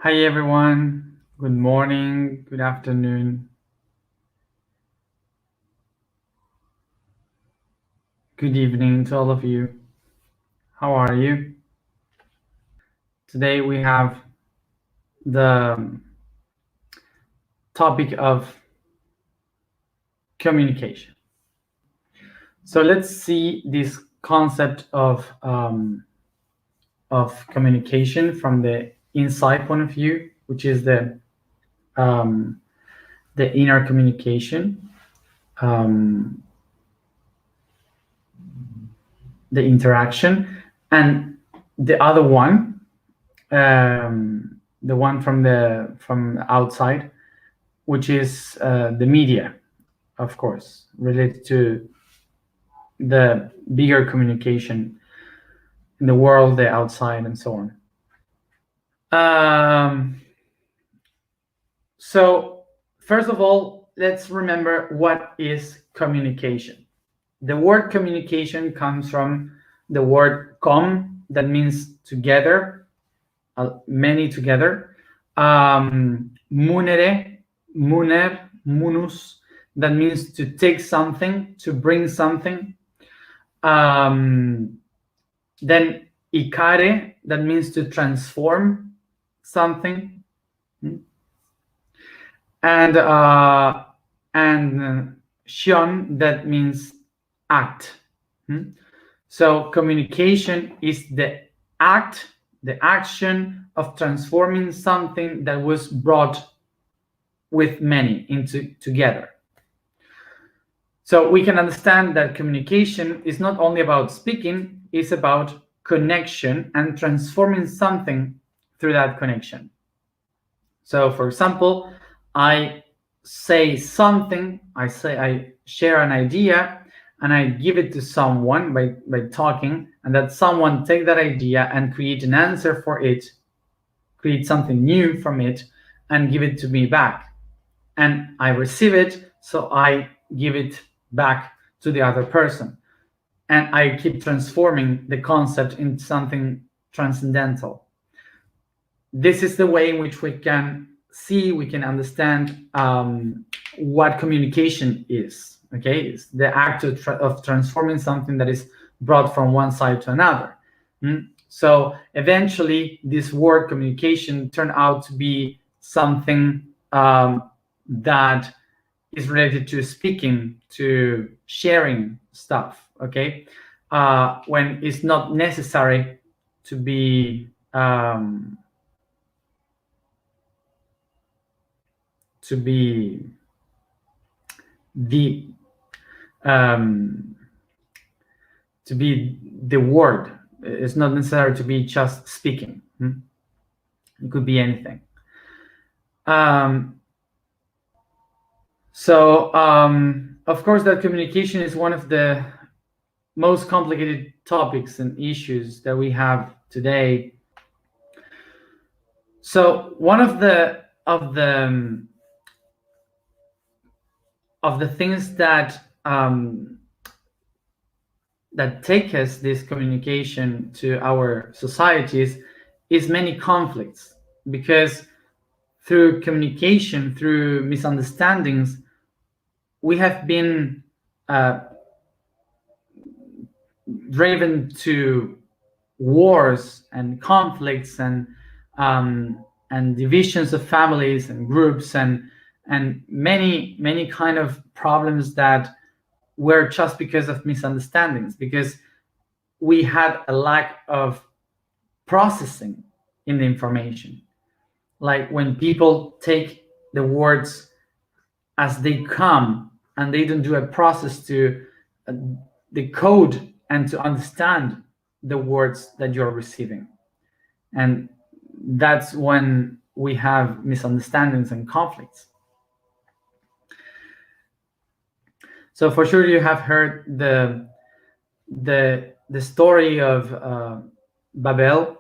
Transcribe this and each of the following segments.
Hi everyone, good morning, good afternoon, good evening to all of you. How are you? Today we have the topic of communication. So let's see this concept of communication from the inside point of view, which is the inner communication, the interaction, and the other one, the one from outside, which is the media, of course, related to the bigger communication in the world, the outside, and so on. So first of all, let's remember what is communication. The word communication comes from the word com, that means together, many together. Munere, muner, munus, that means to take something, to bring something. Then ikare, that means to transform something. And shion, that means act. So communication is the act, the action of transforming something that was brought with many into together. So we can understand that communication is not only about speaking, it's about connection and transforming something through that connection. So for example, I say something, I share an idea, and I give it to someone by talking, and that someone take that idea and create an answer for it, create something new from it, and give it to me back. And I receive it, so I give it back to the other person. And I keep transforming the concept into something transcendental. This is the way in which we can see, we can understand what communication is. Okay, it's the act of transforming something that is brought from one side to another. So eventually, this word communication turned out to be something that is related to speaking, to sharing stuff. Okay, when it's not necessary to be the word. It's not necessary to be just speaking. It could be anything. So of course, that communication is one of the most complicated topics and issues that we have today. So one of the things that that take us this communication to our societies is many conflicts, because through communication, through misunderstandings, we have been driven to wars and conflicts and divisions of families and groups and many kind of problems that were just because of misunderstandings, because we had a lack of processing in the information. Like when people take the words as they come and they don't do a process to decode and to understand the words that you're receiving. And that's when we have misunderstandings and conflicts. So for sure you have heard the story of Babel,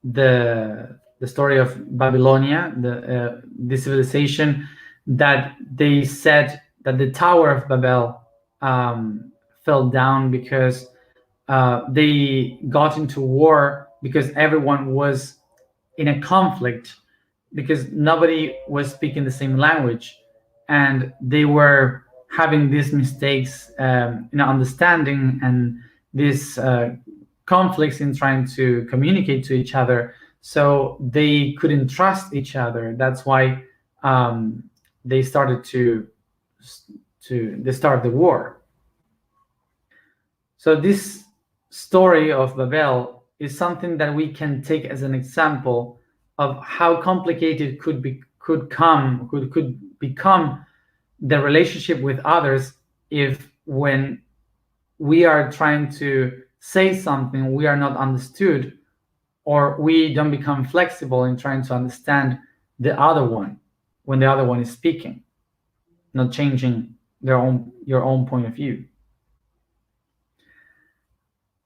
the story of Babylonia, the civilization that they said that the Tower of Babel fell down because they got into war because everyone was in a conflict because nobody was speaking the same language, and they were having these mistakes in understanding and these conflicts in trying to communicate to each other. So they couldn't trust each other. That's why they started to start the war. So this story of Babel is something that we can take as an example of how complicated could become the relationship with others if, when we are trying to say something, we are not understood, or we don't become flexible in trying to understand the other one when the other one is speaking, not changing your own point of view.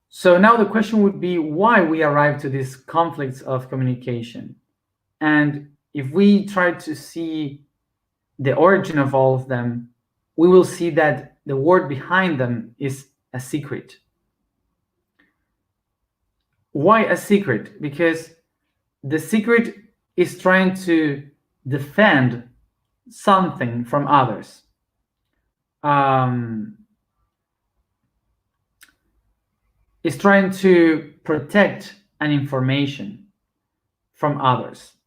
So now the question would be why we arrive to these conflicts of communication. And if we try to see the origin of all of them, we will see that the word behind them is a secret. Why a secret? Because the secret is trying to defend something from others. Is trying to protect an information from others,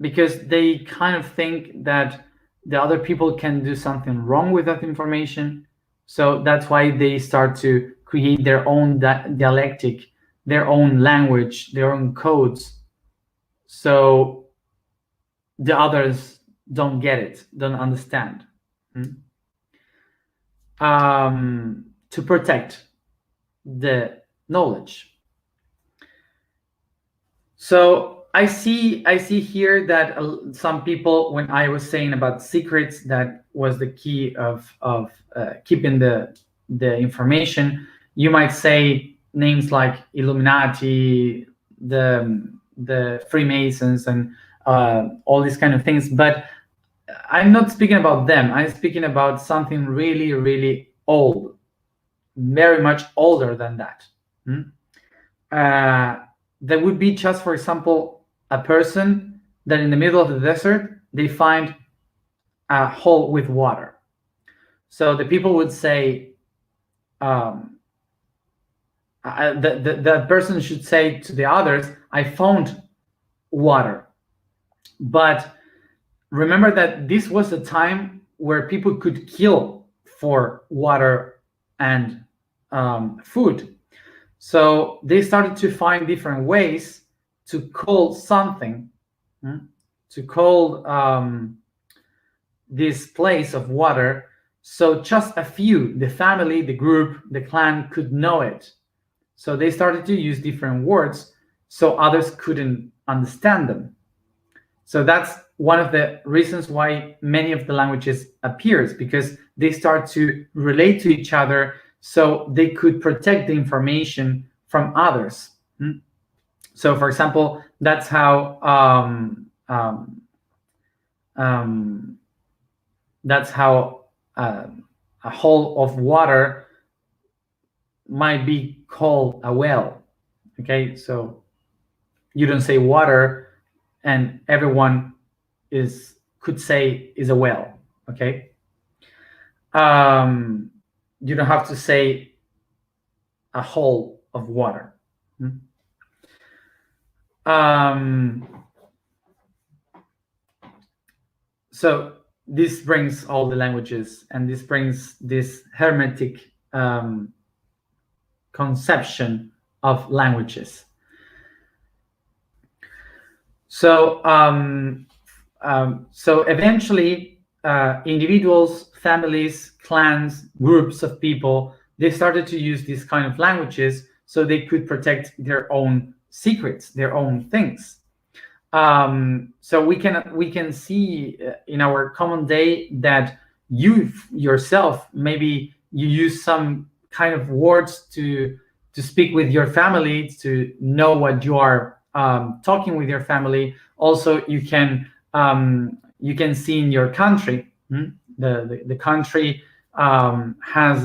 because they kind of think that the other people can do something wrong with that information. So that's why they start to create their own dialectic, their own language, their own codes, so the others don't get it, don't understand. To protect the knowledge. So I see here that some people, when I was saying about secrets, that was the key of keeping the information, you might say names like Illuminati, the Freemasons, and all these kind of things, but I'm not speaking about them. I'm speaking about something really, really old, very much older than that. That would be just, for example, a person that in the middle of the desert, they find a hole with water. So the people would say, the person should say to the others, I found water. But remember that this was a time where people could kill for water and food. So they started to find different ways to call something, to call this place of water, so just a few, the family, the group, the clan, could know it. So they started to use different words so others couldn't understand them. So that's one of the reasons why many of the languages appears, because they start to relate to each other so they could protect the information from others. So, for example, that's how a hole of water might be called a well. Okay, so you don't say water, and everyone could say is a well. Okay, you don't have to say a hole of water. So this brings all the languages, and this brings this hermetic conception of languages. So so eventually individuals, families, clans, groups of people, they started to use these kind of languages so they could protect their own secrets, their own things. So we can see in our common day that you yourself, maybe you use some kind of words to speak with your family, to know what you are talking with your family. Also, you can see in your country, the country has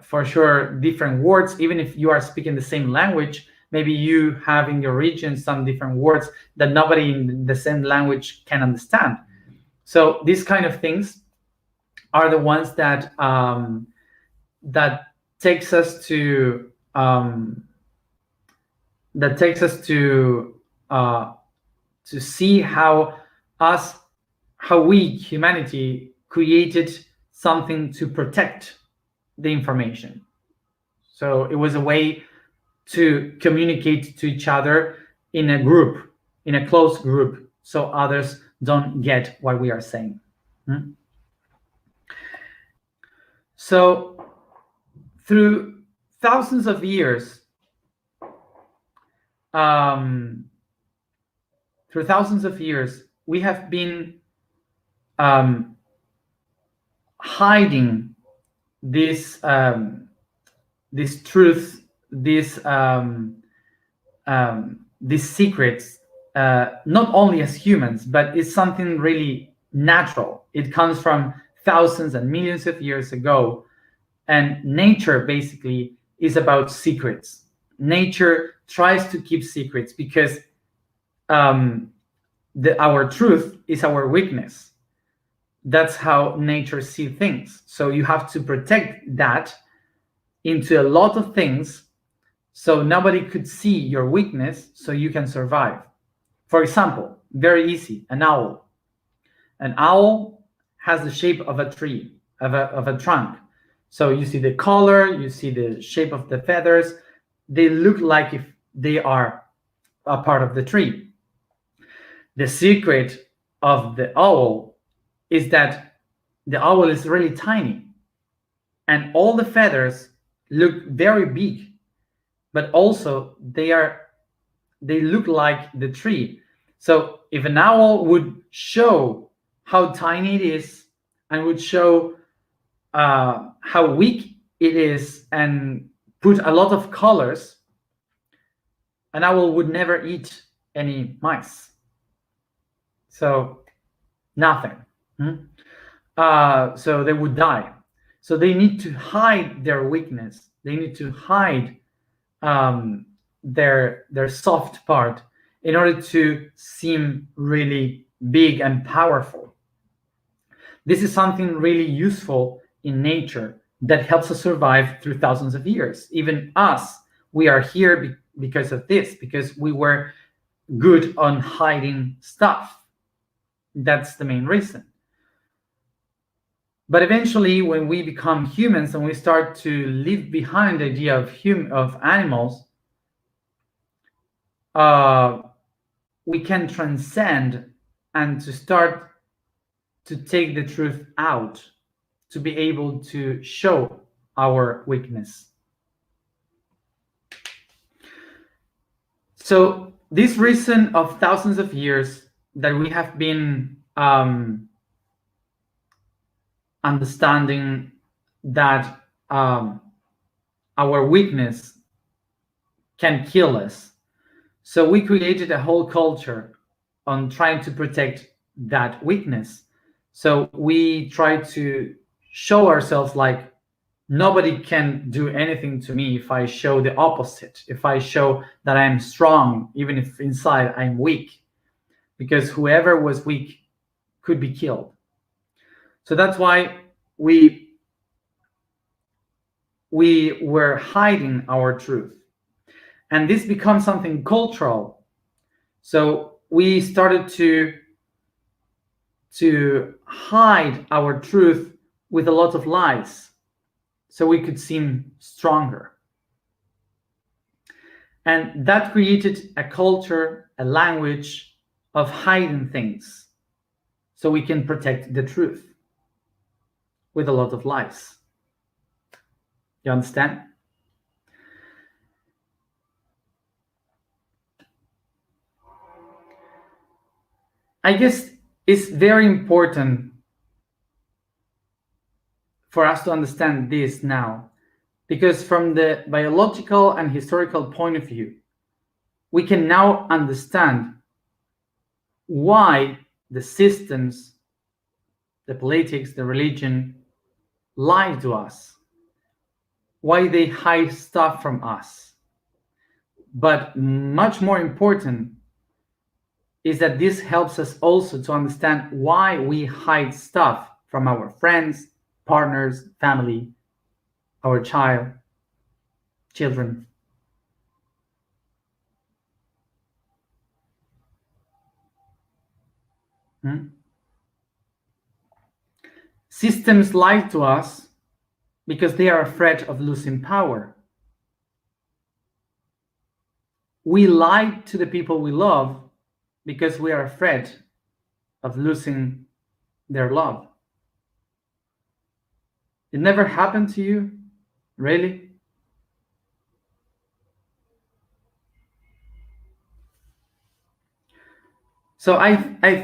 for sure different words. Even if you are speaking the same language, maybe you have in your region some different words that nobody in the same language can understand. So these kind of things are the ones that that takes us to see how we, humanity, created something to protect the information. So it was a way to communicate to each other in a group, in a close group, so others don't get what we are saying. So through thousands of years, we have been hiding this truth, these secrets, not only as humans, but it's something really natural. It comes from thousands and millions of years ago, and nature basically is about secrets. Nature tries to keep secrets because our truth is our weakness. That's how nature sees things. So you have to protect that into a lot of things, so nobody could see your weakness, so you can survive. For example, very easy, an owl. An owl has the shape of a tree, of a trunk. So you see the color, you see the shape of the feathers. They look like if they are a part of the tree. The secret of the owl is that the owl is really tiny, and all the feathers look very big, but also they look like the tree. So if an owl would show how tiny it is and would show how weak it is and put a lot of colors, an owl would never eat any mice. So nothing. So they would die. So they need to hide their weakness. They need to hide their soft part in order to seem really big and powerful. This is something really useful in nature that helps us survive through thousands of years. Even us, we are here because of this, because we were good on hiding stuff. That's the main reason. But eventually, when we become humans and we start to leave behind the idea of animals, we can transcend and to start to take the truth out, to be able to show our weakness. So this reason of thousands of years that we have been understanding that our weakness can kill us. So we created a whole culture on trying to protect that weakness. So we try to show ourselves like nobody can do anything to me if I show the opposite, if I show that I'm strong, even if inside I'm weak, because whoever was weak could be killed. So that's why we were hiding our truth. And this becomes something cultural. So we started to hide our truth with a lot of lies, so we could seem stronger. And that created a culture, a language of hiding things, so we can protect the truth with a lot of lies. You understand? I guess it's very important for us to understand this now, because from the biological and historical point of view, we can now understand why the systems, the politics, the religion lie to us, why they hide stuff from us. But much more important is that this helps us also to understand why we hide stuff from our friends, partners, family, our children. Systems lie to us because they are afraid of losing power. We lie to the people we love because we are afraid of losing their love. It never happened to you? Really? So I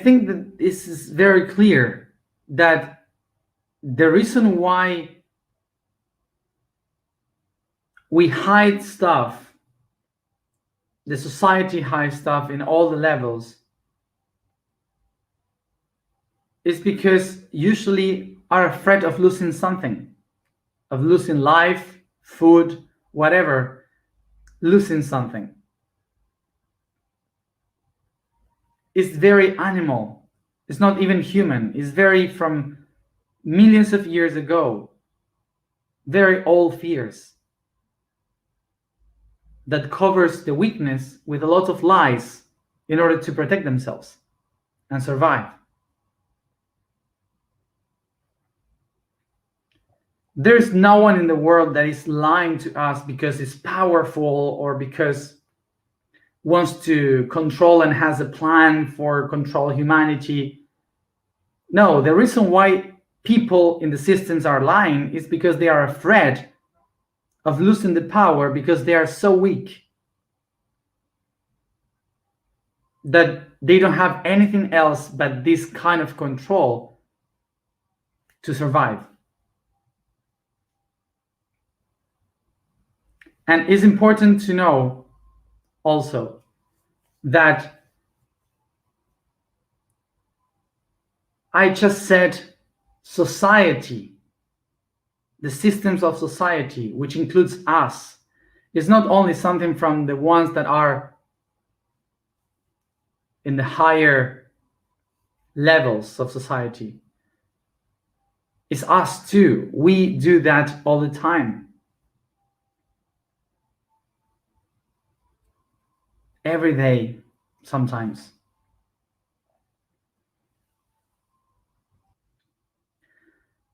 think that this is very clear that the reason why we hide stuff, the society hides stuff in all the levels, is because usually are afraid of losing something, of losing life, food, whatever, losing something. It's very animal. It's not even human. It's very from millions of years ago. Very old fears that covers the weakness with a lot of lies in order to protect themselves and survive. There's no one in the world that is lying to us because it's powerful or because wants to control and has a plan for control humanity. No, the reason why people in the systems are lying is because they are afraid of losing the power because they are so weak that they don't have anything else but this kind of control to survive. And it's important to know also that I just said society, the systems of society, which includes us, is not only something from the ones that are in the higher levels of society. It's us too. We do that all the time. Every day, sometimes.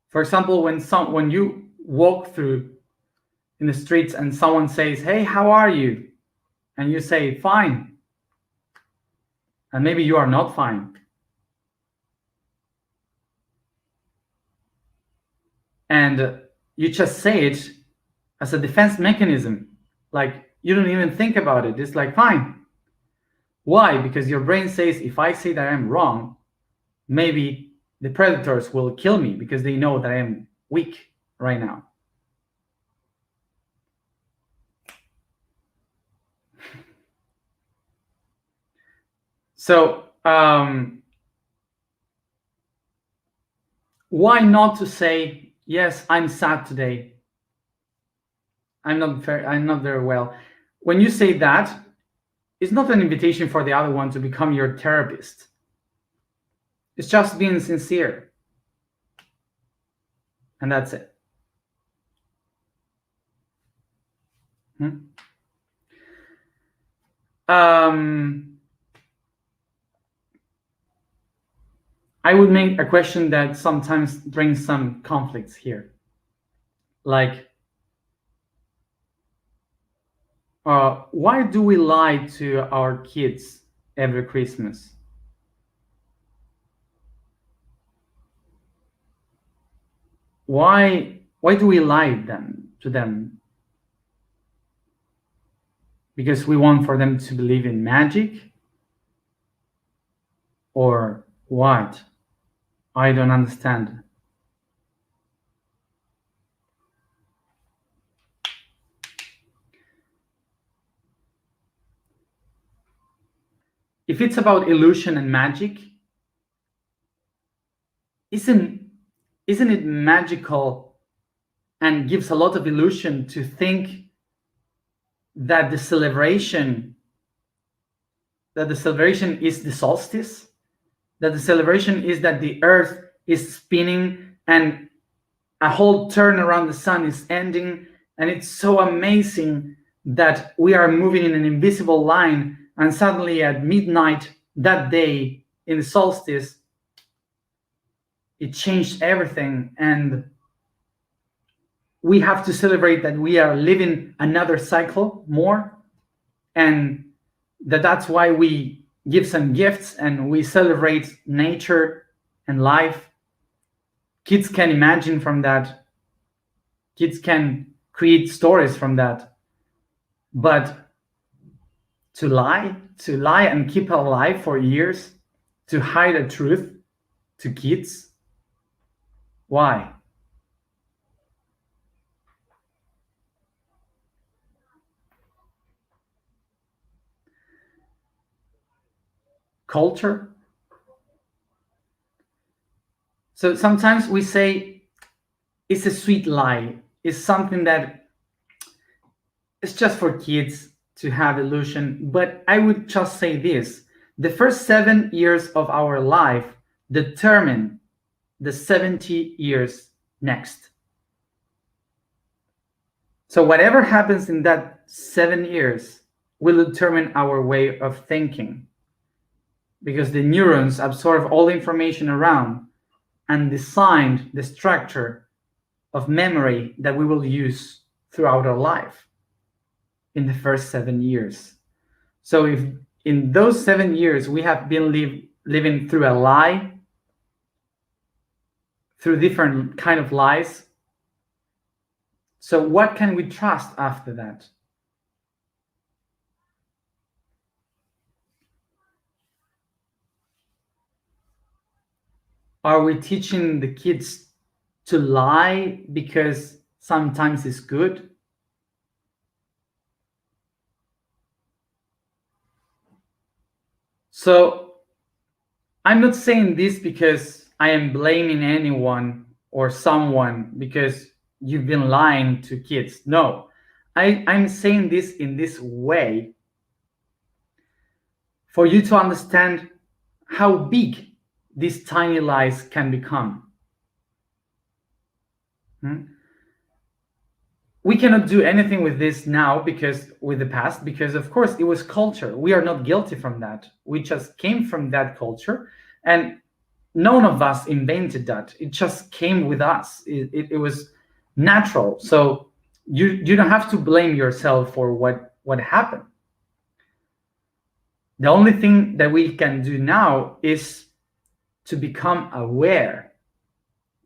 For example, when you walk through in the streets and someone says, "Hey, how are you?" and you say, "Fine," and maybe you are not fine. And you just say it as a defense mechanism. Like you don't even think about it. It's like, fine. Why? Because your brain says, if I say that I'm wrong, maybe the predators will kill me because they know that I am weak right now. So why not to say, yes, I'm sad today. I'm not very well. When you say that, it's not an invitation for the other one to become your therapist. It's just being sincere. And that's it. I would make a question that sometimes brings some conflicts here. Like, why do we lie to our kids every Christmas? Why do we lie to them? Because we want for them to believe in magic? Or what? I don't understand. If it's about illusion and magic, isn't it magical and gives a lot of illusion to think that the celebration is the solstice, that the celebration is that the earth is spinning and a whole turn around the sun is ending, and it's so amazing that we are moving in an invisible line, and suddenly at midnight that day in the solstice, it changed everything, and we have to celebrate that we are living another cycle more, and that's why we give some gifts and we celebrate nature and life. Kids can imagine from that. Kids can create stories from that. But to lie and keep a lie for years, to hide a truth to kids, why? Culture. So sometimes we say it's a sweet lie. It's something that it's just for kids to have illusion. But I would just say this: the first 7 years of our life determine the 70 years next. So whatever happens in that 7 years will determine our way of thinking, because the neurons absorb all the information around and design the structure of memory that we will use throughout our life in the first 7 years. So if in those 7 years we have been living through a lie, through different kind of lies, so what can we trust after that? Are we teaching the kids to lie because sometimes it's good? So I'm not saying this because I am blaming anyone or someone because you've been lying to kids. No, I'm saying this in this way for you to understand how big these tiny lies can become. We cannot do anything with this now because with the past, because of course it was culture. We are not guilty from that. We just came from that culture, and none of us invented that. It just came with us. It was natural. So you don't have to blame yourself for what happened. The only thing that we can do now is to become aware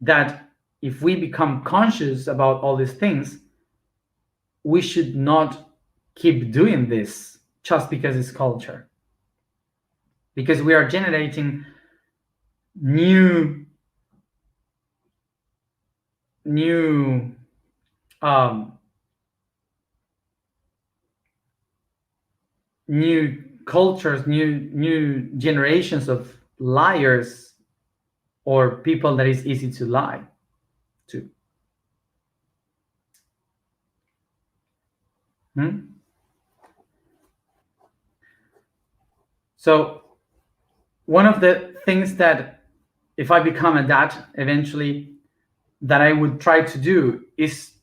that if we become conscious about all these things, we should not keep doing this just because it's culture. Because we are generating new cultures, new generations of liars, or people that is easy to lie to. So one of the things that, if I become a dad eventually, that I would try to do is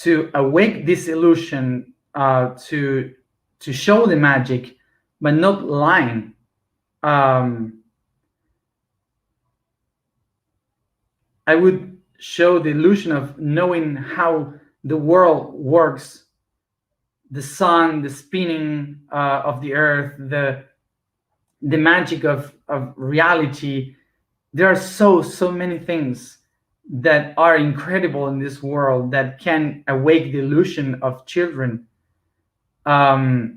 to awake this illusion, to show the magic, but not lying. I would show the illusion of knowing how the world works, the sun, the spinning of the earth, the magic of reality. There are so many things that are incredible in this world that can awake the illusion of children, that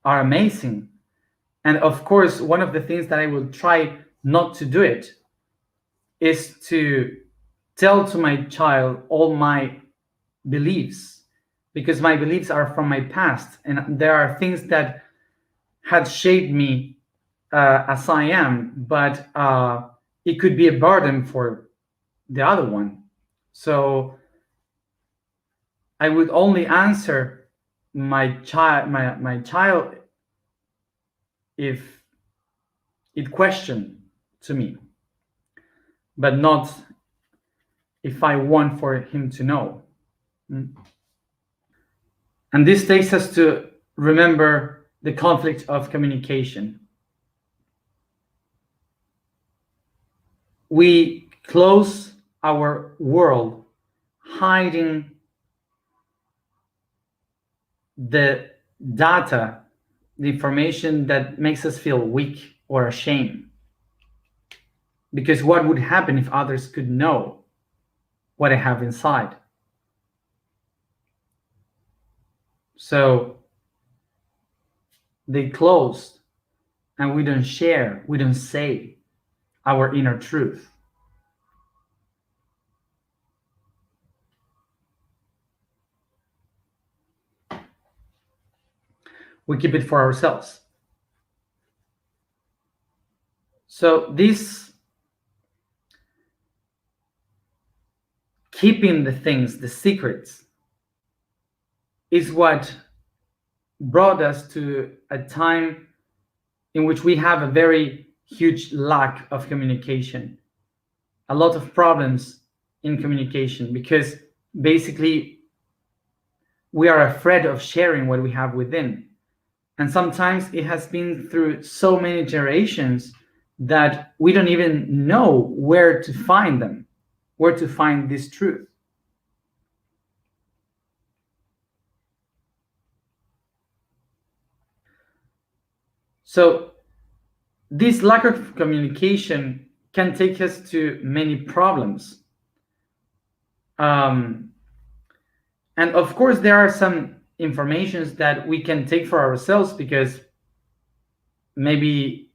are amazing. And of course, one of the things that I will try not to do it is to tell to my child all my beliefs, because my beliefs are from my past, and there are things that had shaped me as I am, but it could be a burden for the other one. So I would only answer my child if it questioned to me, but not if I want for him to know. And this takes us to remember the conflict of communication. We close our world, hiding the data, the information that makes us feel weak or ashamed. Because what would happen if others could know what I have inside? So they closed, and we don't share, we don't say our inner truth. We keep it for ourselves. So this keeping the things, the secrets, is what brought us to a time in which we have a very huge lack of communication, a lot of problems in communication, because basically we are afraid of sharing what we have within. And sometimes it has been through so many generations that we don't even know where to find them, where to find this truth. So this lack of communication can take us to many problems. And of course, there are some informations that we can take for ourselves because maybe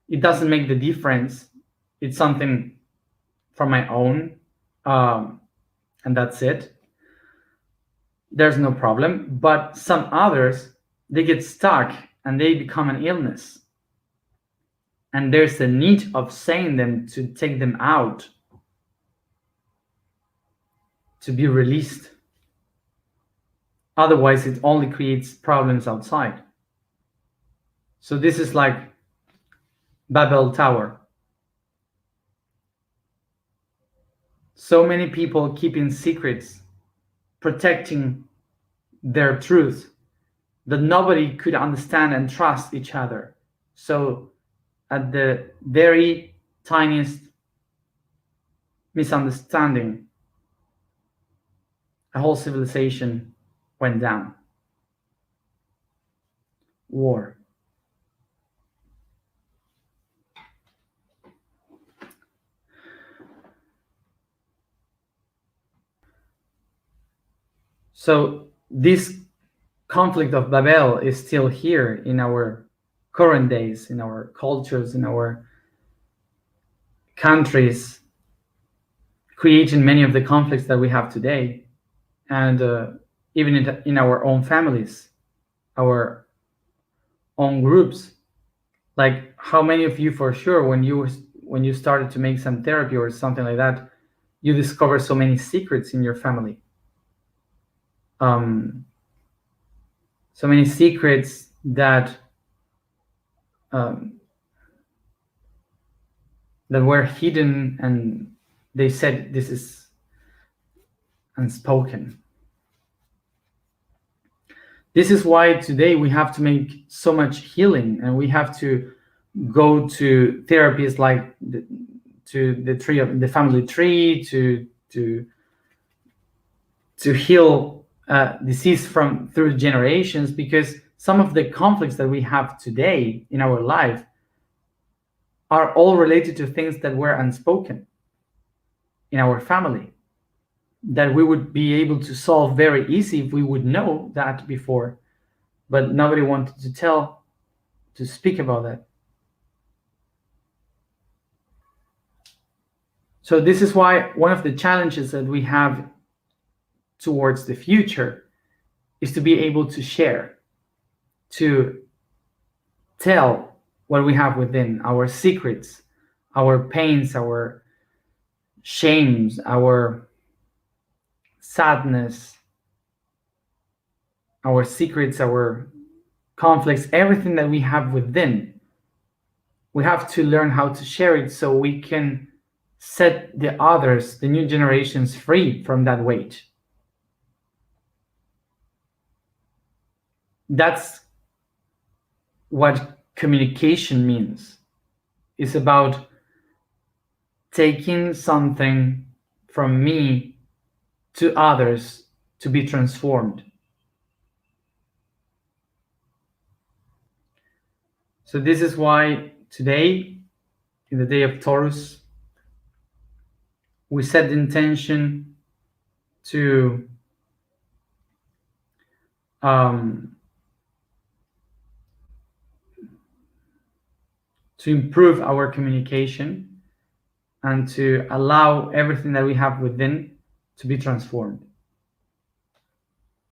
it doesn't make the difference. It's something for my own, and that's it. There's no problem. But some others, they get stuck and they become an illness. And there's a need of saying them to take them out, to be released. Otherwise, it only creates problems outside. So this is like Babel Tower. So many people keeping secrets, protecting their truth, that nobody could understand and trust each other. So at the very tiniest misunderstanding, a whole civilization went down. War. So this conflict of Babel is still here in our current days, in our cultures, in our countries, creating many of the conflicts that we have today, and even in our own families, our own groups. Like, how many of you, for sure, when you started to make some therapy or something like that, you discover so many secrets in your family, so many secrets that that were hidden, and they said this is unspoken. This is why today we have to make so much healing, and we have to go to therapies like the family tree to heal disease through generations, because some of the conflicts that we have today in our life are all related to things that were unspoken in our family, that we would be able to solve very easy if we would know that before, but nobody wanted to speak about that. So this is why one of the challenges that we have towards the future is to be able to share, to tell what we have within, our secrets, our pains, our shames, our sadness, our secrets, our conflicts, everything that we have within. We have to learn how to share it so we can set the others, the new generations, free from that weight. That's what communication means. It's about taking something from me to others to be transformed. So this is why today, in the day of Taurus, we set the intention to improve our communication and to allow everything that we have within to be transformed.